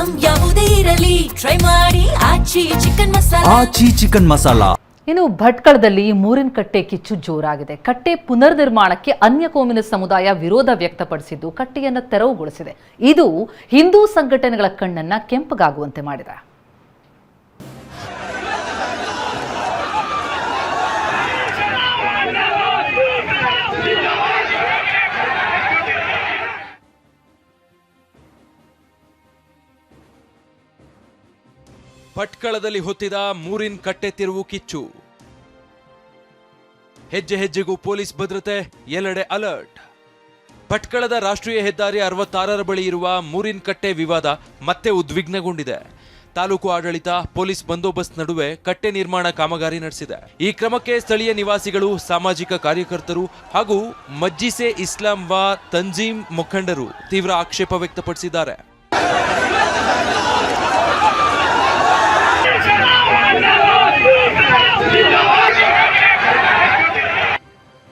Item ಯಾವುದೇ ಇರಲಿ try ಮಾಡಿ ಆಚಿ ಚಿಕನ್ ಮಸಾಲಾ. ಇನ್ನು ಭಟ್ಕಳದಲ್ಲಿ ಮೂರಿನ ಕಟ್ಟೆ ಕಿಚ್ಚು ಜೋರಾಗಿದೆ. ಕಟ್ಟೆ ಪುನರ್ ನಿರ್ಮಾಣಕ್ಕೆ ಅನ್ಯ ಕೋಮಿನ ಸಮುದಾಯ ವಿರೋಧ ವ್ಯಕ್ತಪಡಿಸಿದ್ದು ಕಟ್ಟೆಯನ್ನು ತೆರವುಗೊಳಿಸಿದೆ. ಇದು ಹಿಂದೂ ಸಂಘಟನೆಗಳ ಕಣ್ಣನ್ನ ಕೆಂಪಗಾಗುವಂತೆ ಮಾಡಿದೆ. ಭಟ್ಕಳದಲ್ಲಿ ಹೊತ್ತಿದ ಮೂರಿನ ಕಟ್ಟೆ ತಿರುವು ಕಿಚ್ಚು. ಹೆಜ್ಜೆ ಹೆಜ್ಜೆಗೂ ಪೊಲೀಸ್ ಭದ್ರತೆ, ಎಲ್ಲೆಡೆ ಅಲರ್ಟ್. ಭಟ್ಕಳದ ರಾಷ್ಟ್ರೀಯ ಹೆದ್ದಾರಿ 66ರ ಬಳಿ ಇರುವ ಮೂರಿನ ಕಟ್ಟೆ ವಿವಾದ ಮತ್ತೆ ಉದ್ವಿಗ್ನಗೊಂಡಿದೆ. ತಾಲೂಕು ಆಡಳಿತ, ಪೊಲೀಸ್ ಬಂದೋಬಸ್ತ್ ನಡುವೆ ಕಟ್ಟೆ ನಿರ್ಮಾಣ ಕಾಮಗಾರಿ ನಡೆಸಿದೆ. ಈ ಕ್ರಮಕ್ಕೆ ಸ್ಥಳೀಯ ನಿವಾಸಿಗಳು, ಸಾಮಾಜಿಕ ಕಾರ್ಯಕರ್ತರು ಹಾಗೂ ಮಜ್ಜಿಸೆ ಇಸ್ಲಾಂ ವಾ ತಂಜೀಮ್ ಮುಖಂಡರು ತೀವ್ರ ಆಕ್ಷೇಪ ವ್ಯಕ್ತಪಡಿಸಿದ್ದಾರೆ.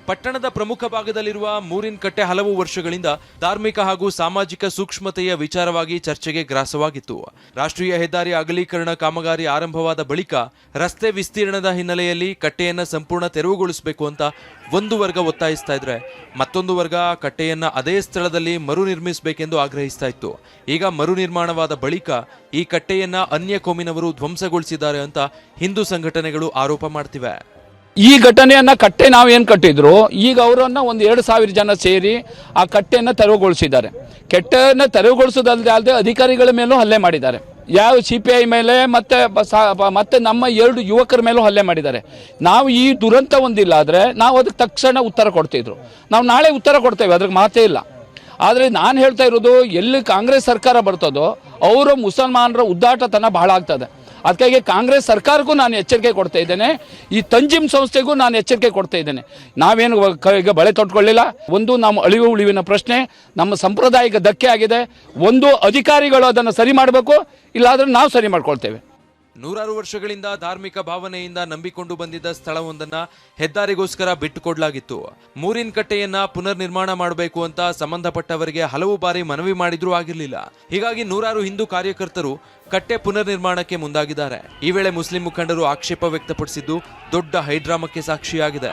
ಪಟ್ಟಣದ ಪ್ರಮುಖ ಭಾಗದಲ್ಲಿರುವ ಮೂರಿನ ಕಟ್ಟೆ ಹಲವು ವರ್ಷಗಳಿಂದ ಧಾರ್ಮಿಕ ಹಾಗೂ ಸಾಮಾಜಿಕ ಸೂಕ್ಷ್ಮತೆಯ ವಿಚಾರವಾಗಿ ಚರ್ಚೆಗೆ ಗ್ರಾಸವಾಗಿತ್ತು. ರಾಷ್ಟ್ರೀಯ ಹೆದ್ದಾರಿ ಅಗಲೀಕರಣ ಕಾಮಗಾರಿ ಆರಂಭವಾದ ಬಳಿಕ ರಸ್ತೆ ವಿಸ್ತೀರ್ಣದ ಹಿನ್ನೆಲೆಯಲ್ಲಿ ಕಟ್ಟೆಯನ್ನ ಸಂಪೂರ್ಣ ತೆರವುಗೊಳಿಸಬೇಕು ಅಂತ ಒಂದು ವರ್ಗ ಒತ್ತಾಯಿಸ್ತಾ ಇದ್ರೆ, ಮತ್ತೊಂದು ವರ್ಗ ಕಟ್ಟೆಯನ್ನ ಅದೇ ಸ್ಥಳದಲ್ಲಿ ಮರು ನಿರ್ಮಿಸಬೇಕೆಂದು ಆಗ್ರಹಿಸ್ತಾ ಇತ್ತು. ಈಗ ಮರು ನಿರ್ಮಾಣವಾದ ಬಳಿಕ ಈ ಕಟ್ಟೆಯನ್ನ ಅನ್ಯ ಕೋಮಿನವರು ಧ್ವಂಸಗೊಳಿಸಿದ್ದಾರೆ ಅಂತ ಹಿಂದೂ ಸಂಘಟನೆಗಳು ಆರೋಪ ಮಾಡ್ತಿವೆ. ಈ ಘಟನೆಯನ್ನ ಕಟ್ಟೆ ನಾವೇನು ಕಟ್ಟಿದ್ರು, ಈಗ ಅವರನ್ನ 1,000 ಜನ ಸೇರಿ ಆ ಕಟ್ಟೆಯನ್ನು ತೆರವುಗೊಳಿಸಿದ್ದಾರೆ. ಕಟ್ಟೆಯನ್ನು ತೆರವುಗೊಳಿಸೋದಲ್ಲದೆ ಅಧಿಕಾರಿಗಳ ಮೇಲೂ ಹಲ್ಲೆ ಮಾಡಿದ್ದಾರೆ. ಯಾವ CPI ಮೇಲೆ ಮತ್ತೆ ನಮ್ಮ 2 ಯುವಕರ ಮೇಲೂ ಹಲ್ಲೆ ಮಾಡಿದ್ದಾರೆ. ನಾವು ಈ ದುರಂತ ಒಂದಿಲ್ಲ ಆದರೆ ನಾವು ಅದಕ್ಕೆ ತಕ್ಷಣ ಉತ್ತರ ಕೊಡ್ತಿದ್ರು. ನಾವು ನಾಳೆ ಉತ್ತರ ಕೊಡ್ತೇವೆ, ಅದ್ರಿಗೆ ಮಾತೇ ಇಲ್ಲ. ಆದರೆ ನಾನು ಹೇಳ್ತಾ ಇರೋದು, ಎಲ್ಲಿ ಕಾಂಗ್ರೆಸ್ ಸರ್ಕಾರ ಬರ್ತದೋ ಅವರು ಮುಸಲ್ಮಾನರ ಉದ್ದಾಟತನ ಬಹಳ ಆಗ್ತದೆ. ಅದಕ್ಕಾಗಿ ಕಾಂಗ್ರೆಸ್ ಸರ್ಕಾರಕ್ಕೂ ನಾನು ಎಚ್ಚರಿಕೆ ಕೊಡ್ತಾ ಇದ್ದೇನೆ, ಈ ತಂಜಿಮ್ ಸಂಸ್ಥೆಗೂ ನಾನು ಎಚ್ಚರಿಕೆ ಕೊಡ್ತಾ ಇದ್ದೇನೆ. ನಾವೇನು ಈಗ ಬಳೆ ತೊಟ್ಕೊಳ್ಳಿಲ್ಲ. ಒಂದು ನಮ್ಮ ಅಳಿವು ಉಳಿವಿನ ಪ್ರಶ್ನೆ, ನಮ್ಮ ಸಂಪ್ರದಾಯಕ್ಕೆ ಧಕ್ಕೆ ಆಗಿದೆ. ಒಂದು ಅಧಿಕಾರಿಗಳು ಅದನ್ನು ಸರಿ ಮಾಡಬೇಕು, ಇಲ್ಲಾಂದ್ರೆ ನಾವು ಸರಿ ಮಾಡ್ಕೊಳ್ತೇವೆ. 100 ವರ್ಷಗಳಿಂದ ಧಾರ್ಮಿಕ ಭಾವನೆಯಿಂದ ನಂಬಿಕೊಂಡು ಬಂದಿದ್ದ ಸ್ಥಳವೊಂದನ್ನ ಹೆದ್ದಾರಿಗೋಸ್ಕರ ಬಿಟ್ಟುಕೊಡಲಾಗಿತ್ತು. ಮೂರಿನ ಕಟ್ಟೆಯನ್ನ ಪುನರ್ ನಿರ್ಮಾಣ ಮಾಡಬೇಕು ಅಂತ ಸಂಬಂಧಪಟ್ಟವರಿಗೆ ಹಲವು ಬಾರಿ ಮನವಿ ಮಾಡಿದ್ರೂ ಆಗಿರಲಿಲ್ಲ. ಹೀಗಾಗಿ 100 ಹಿಂದೂ ಕಾರ್ಯಕರ್ತರು ಕಟ್ಟೆ ಪುನರ್ ನಿರ್ಮಾಣಕ್ಕೆ ಮುಂದಾಗಿದ್ದಾರೆ. ಈ ವೇಳೆ ಮುಸ್ಲಿಂ ಮುಖಂಡರು ಆಕ್ಷೇಪ ವ್ಯಕ್ತಪಡಿಸಿದ್ದು ದೊಡ್ಡ ಹೈಡ್ರಾಮಕ್ಕೆ ಸಾಕ್ಷಿಯಾಗಿದೆ.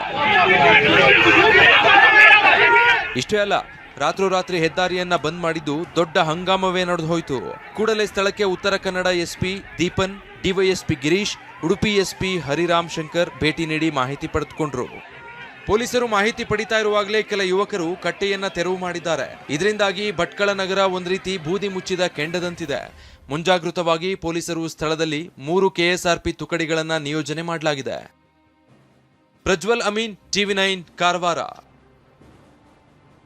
ಇಷ್ಟೇ ಅಲ್ಲ, ರಾತ್ರೋರಾತ್ರಿ ಹೆದ್ದಾರಿಯನ್ನ ಬಂದ್ ಮಾಡಿದ್ದು ದೊಡ್ಡ ಹಂಗಾಮವೇ ನಡೆದು ಹೋಯಿತು. ಕೂಡಲೇ ಸ್ಥಳಕ್ಕೆ Uttara Kannada SP Deepan, DYSP Girish, Udupi SP Hariram Shankar ಭೇಟಿ ನೀಡಿ ಮಾಹಿತಿ ಪಡೆದುಕೊಂಡ್ರು. ಪೊಲೀಸರು ಮಾಹಿತಿ ಪಡಿತಾ ಇರುವಾಗಲೇ ಕೆಲ ಯುವಕರು ಕಟ್ಟೆಯನ್ನ ತೆರವು ಮಾಡಿದ್ದಾರೆ. ಇದರಿಂದಾಗಿ ಭಟ್ಕಳ ನಗರ ಒಂದ್ ರೀತಿ ಬೂದಿ ಮುಚ್ಚಿದ ಕೆಂಡದಂತಿದೆ. ಮುಂಜಾಗೃತವಾಗಿ ಪೊಲೀಸರು ಸ್ಥಳದಲ್ಲಿ 3 KSRP ತುಕಡಿಗಳನ್ನ ನಿಯೋಜನೆ ಮಾಡಲಾಗಿದೆ. ಪ್ರಜ್ವಲ್ ಅಮೀನ್, TV9 ಕಾರವಾರ.